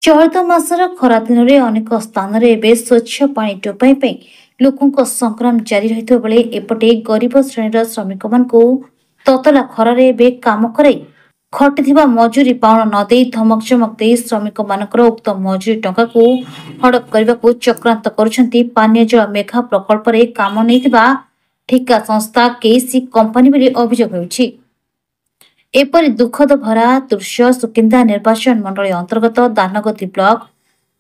चलित मासर खरा दिन में अनेक स्थान में स्वच्छ पानी टोपाई लोकों संग्राम जारी रही बेले एपटे गरीब श्रेणीर श्रमिक मान ततला खरार काम कराई खटी मजूरी पाउन नदे धमक चमक दे श्रमिक मानकर उक्त मजूरी टंका को हड़प करने को चक्रांत कर पानीय जल मेघा प्रकल्प काम नहीं ठिका संस्था केसी कंपनी बोली अभियोग होइछि। एपरि दुखद भरा दृश्य सुकिंदा निर्वाचन मंडली अंतर्गत दानगती ब्लॉक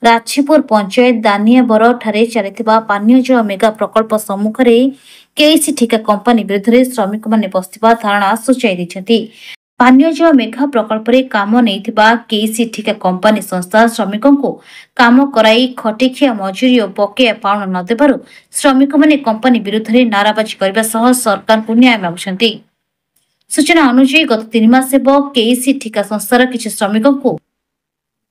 राछीपुर पंचायत दानियाबर ठारे चलिथिबा पानीय जल मेगा प्रकल्प सम्मुख में केसी ठिका कंपनी विरुद्ध में श्रमिक माने बस्तिबा धारणा सूचाई दैछथि। पानीय जल मेघा प्रकल्प रे काम नैथिबा केसी ठिका कंपनी संस्था श्रमिकों को काम कराई खटिखिया मजूरी और बकेया पाउन न देबारु श्रमिक माने कंपनी विरुद्ध में नाराबाजी करबा सह सरकार को न्याय मागुछन्ति। सूचना अनुसार गत 3 मास केसी ठिका संस्थार किछि श्रमिकों को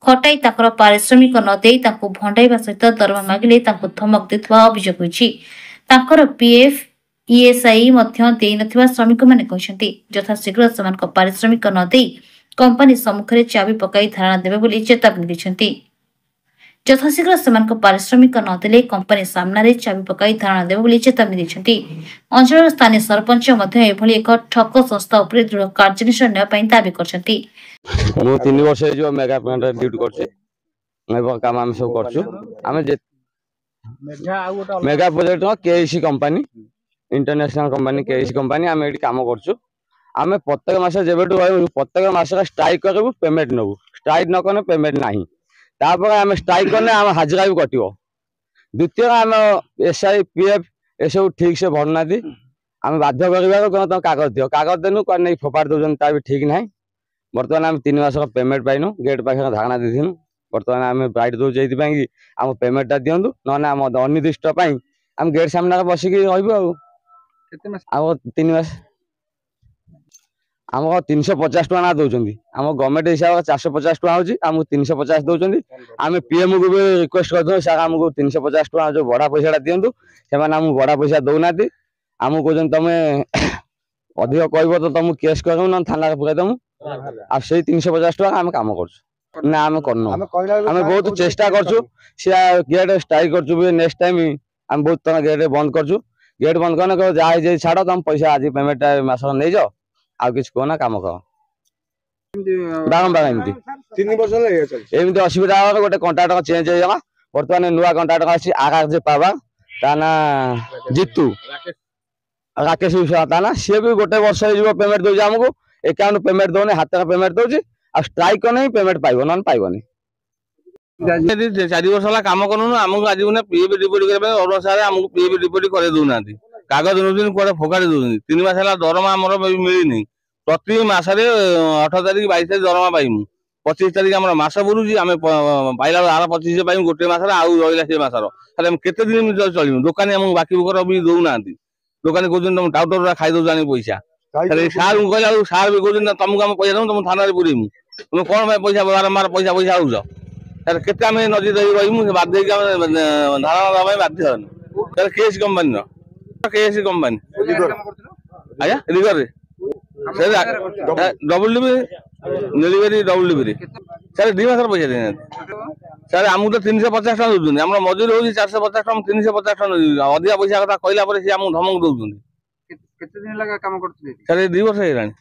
खटाई ताकर पारिश्रमिक न देई तांको भंडाइबा सहित दरमा मागिले तांको धमक देथवा अभियोग होइछि। तांकर पीएफ ईएसआई मध्य देई नथिबा श्रमिक माने कहछन्ति। यथाशीघ्र समान पारिश्रमिक न देई कंपनी सम्मुख में चाबी पकाई धारणा देबे बोली चेतावनी दैछन्ति। यथाशीघ्र समान पारिश्रमिक न देले कंपनी सामने चाबी पकाई धारणा देबे बोली चेतावनी दैछन्ति। अंचल स्थानीय सरपंच मध्य एभली एक ठक संस्था उपर दृढ़ कार्यानुष्ठान नेबा पई दाबी करछन्ति। मो 3 वर्ष जो मेगा प्लांट ड्यूटी करछे मैं काम हम सब करछु। हमें मेगा प्रोजेक्ट केसी कंपनी इंटरनेशनल कंपनी केसी कंपनी हम एठी काम करछु। हमें प्रत्येक मास जेबेटू प्रत्येक मास स्ट्राइक करबो पेमेंट नबो स्ट्राइक न करने पेमेंट नाही तापर हम स्ट्राइक करने हम हाजिरा भी कटिवो। द्वितीय हम एसआई पीएफ ए सब ठीक से भरना दी हम बाध्य करबा तो कागज दियो कागज देनु कर नहीं फोपाड़ दोजन ता भी ठीक नाही। बर्तमान हम 3 मास पेमेंट पाइनु गेट पाखे धारणा देथिनु। बर्तमान हम बाइट दो जेति पाई हम पेमेंट ता दियंतु न ना हम अनिर्दिष्ट पाई हम गेट सामने बसी के रहबो। आ केते मास हम 3 मास हम 350 टका दउचंदी हम गवर्नमेंट हिसाब 450 टका होची हम 350 दउचंदी। हम पीएम को भी रिक्वेस्ट कर दो सर हमको 350 टका जो बड़ा पैसा दियंतु से माने हम बड़ा पैसा दउनाती हम कोजन तमे अधिक कहबो तो तुम केस करम न थाना पुरै दम आ से 350 टका हम काम करछु ना हम करनो। हम बहुत चेष्टा करछु से गेट स्ट्राइक करछु भी नेक्स्ट टाइम हम बहुत तना गेट बंद करछु। गेट बंद करने को जाय जे छाड़ो तुम पैसा आज पेमेंट मास नै जाओ आ किछ कोना काम कर बारंबार एमती 3 वर्ष ले एमती असुविधा गोटे कॉन्ट्रैक्टर चेंज हो जामा। वर्तमान नुवा कॉन्ट्रैक्टर आसी आकाश जे पावा ताना जितू राकेश ताना सी भी गोटे वर्ष हो पेमेंट दो हमको अकाउंट पेमेंट दौने हाथ पेमेंट दौर आ स्ट्राइक नहीं पेमेंट पाइब न पाइबनी। 4 वर्ष काम करूँ आमको आज पीएफ डिपोजिट करबे अनुसार हमको पीएफ डिपोजिट करे दउना कागज नउछन कोडे फोकाड़ी दउछन। 3 मास हला दरमा हमर मिलिनी प्रति मास रे 18 तारिख 22 तारिख दरमा पाइमु 25 तारिख हमर मास बुरुजी आमे पाइला आर 25 पाइमु गोटे मास रे आउ रहिला से मास रो हम केते दिन चलिमु। दुकानी हम बाकी बुकर भी दउना दुकानी कहउछन तुम टाउटर खाइ दउ जानी पैसा सार को कहला सार भी कहउछन तुमको हम पैसा दउ तुम थाना रे पुरीमु तुम कोन भाई पैसा बारंबार पैसा आउछ तार केते हम नदी रही रहिमु से बाध्य के धारणा दबाई बाध्य हन तार केस कंपनी न केसी कंपनी आया रिगर रे double delivery double delivery sir 2 मास पैसा देना सर हमको तो 350 टका दउछन हमर मजूरी होजी 450 टका 350 टका अधिका पैसा कथा कहला पर से हमको धमक दउछन। केते दिन लगा काम करथले सर 2 वर्ष हेलानी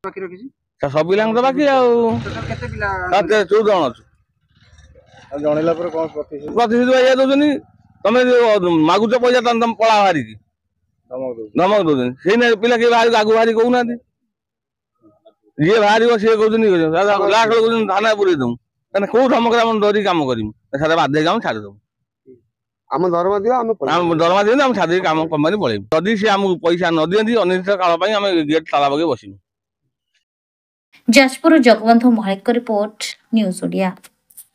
बाकी रखिसी सर सब बिलांग तो बाकी आ केते बिला 14 जण अछि जणेला पर कोन प्रतिशत या दउछन तमे मागुच पैसा तुम पळा हारी की धमक दउछन से नै पिला के बाहर आगु बाहरी कहउना ये बाहरी से कहउछन लाख कहउछन थाना पुरै दउ तने को धमक हम डरी काम करिम सारा बाध्य काम छाड़ दउ हम दरमा दियो हम दरमा दियो हम छाड़ी काम कंपनी पळै जदी से हम पैसा न दियंती अनिश्चित काल पई हम गेट ताला बगे बसिम। Jajpur Jagabandhu Mahalik report news Odia.